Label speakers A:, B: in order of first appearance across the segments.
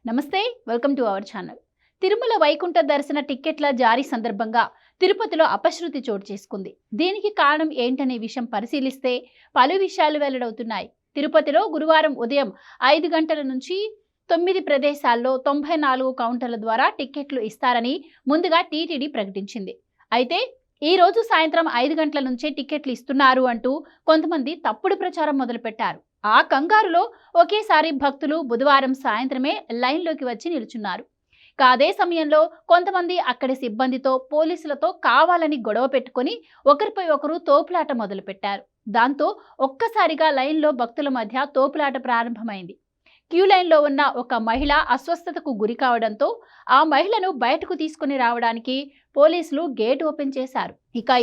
A: నమస్తే, welcome to our channel. Tirumala Vaikuntha దర్శన టిక్కెట్ల జారీ సందర్భంగా తిరుపతిలో అపశృతి చోటు చేసుకుంది. దీనికి కారణం ఏంటనే విషయం పరిశీలిస్తే పలు విషయాలు వెల్లడవుతున్నాయి. తిరుపతిలో గురువారం ఉదయం 5 గంటల నుంచి 9 ప్రదేశాల్లో 94 కౌంటర్ల ద్వారా టిక్కెట్లు ఇస్తారని ముందుగా టీటీడీ ప్రకటించింది. అయితే ఈ రోజు సాయంత్రం 5 గంటల నుంచే టిక్కెట్లు ఇస్తున్నారు అంటూ కొంతమంది తప్పుడు ప్రచారం మొదలుపెట్టారు. ఆ కంగారులో ఒకేసారి భక్తులు బుధవారం సాయంత్రమే లైన్లోకి వచ్చి నిలుచున్నారు. అదే సమయంలో కొంతమంది అక్కడి సిబ్బందితో పోలీసులతో కావాలని గొడవ పెట్టుకుని ఒకరిపై ఒకరు తోపులాట మొదలుపెట్టారు. దాంతో ఒక్కసారిగా లైన్లో భక్తుల మధ్య తోపులాట ప్రారంభమైంది. క్యూ లైన్లో ఉన్న ఒక మహిళ అస్వస్థతకు గురి కావడంతో ఆ మహిళను బయటకు తీసుకుని రావడానికి పోలీసులు గేట్ ఓపెన్ చేశారు.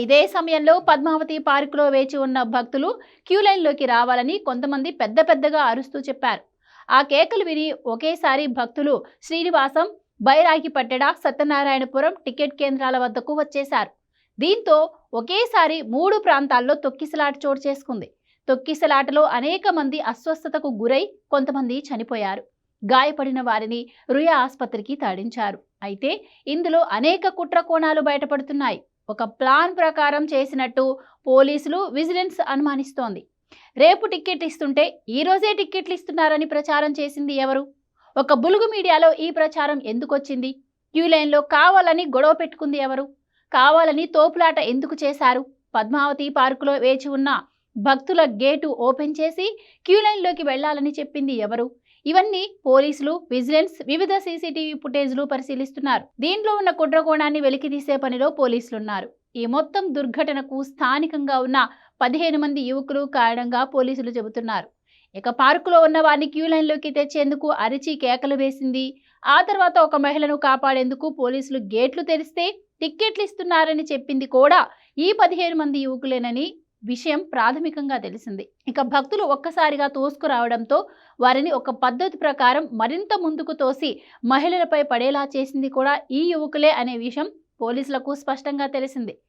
A: ఇదే సమయంలో పద్మావతి పార్కులో వేచి ఉన్న భక్తులు క్యూ లైన్లోకి రావాలని కొంతమంది పెద్దగా అరుస్తూ చెప్పారు. ఆ కేకలు విని ఒకేసారి భక్తులు శ్రీనివాసం, బైరాగిపట్టణ, సత్యనారాయణపురం టికెట్ కేంద్రాల వద్దకు వచ్చేశారు. దీంతో ఒకేసారి 3 ప్రాంతాల్లో తొక్కిసలాట చోటు చేసుకుంది. తొక్కిసలాటలో అనేక మంది అస్వస్థతకు గురై కొంతమంది చనిపోయారు. గాయపడిన వారిని రుయా ఆసుపత్రికి తరలించారు. అయితే ఇందులో అనేక కుట్ర కోణాలు బయటపడుతున్నాయి. ఒక ప్లాన్ ప్రకారం చేసినట్టు పోలీసులు, విజిలెన్స్ అనుమానిస్తోంది. రేపు టికెట్ ఇస్తుంటే ఈ రోజే టికెట్లు ఇస్తున్నారని ప్రచారం చేసింది ఎవరు? ఒక బులుగు మీడియాలో ఈ ప్రచారం ఎందుకొచ్చింది? క్యూ లైన్లో కావాలని గొడవ పెట్టుకుంది ఎవరు? కావాలని తోపులాట ఎందుకు చేశారు? పద్మావతి పార్కులో వేచి ఉన్న భక్తుల గేటు ఓపెన్ చేసి క్యూ లైన్లోకి వెళ్లాలని చెప్పింది ఎవరు? ఇవన్నీ పోలీసులు, విజిలెన్స్ వివిధ సీసీటీవీ ఫుటేజ్లు పరిశీలిస్తున్నారు. దీంట్లో ఉన్న కుట్రకోణాన్ని వెలికితీసే పనిలో పోలీసులున్నారు. ఈ మొత్తం దుర్ఘటనకు స్థానికంగా ఉన్న 15 మంది యువకులు కారణంగా పోలీసులు చెబుతున్నారు. పార్కులో ఉన్న వారిని క్యూ లైన్లోకి తెచ్చేందుకు అరిచి కేకలు వేసింది. ఆ తర్వాత ఒక మహిళను కాపాడేందుకు పోలీసులు గేట్లు తెరిస్తే టిక్కెట్లు ఇస్తున్నారని చెప్పింది కూడా ఈ 15 మంది యువకులేనని విషయం ప్రాథమికంగా తెలిసింది. భక్తులు ఒక్కసారిగా తోసుకురావడంతో వారిని ఒక పద్ధతి ప్రకారం మరింత ముందుకు తోసి మహిళలపై పడేలా చేసింది కూడా ఈ యువకులే అనే విషయం పోలీసులకు స్పష్టంగా తెలిసింది.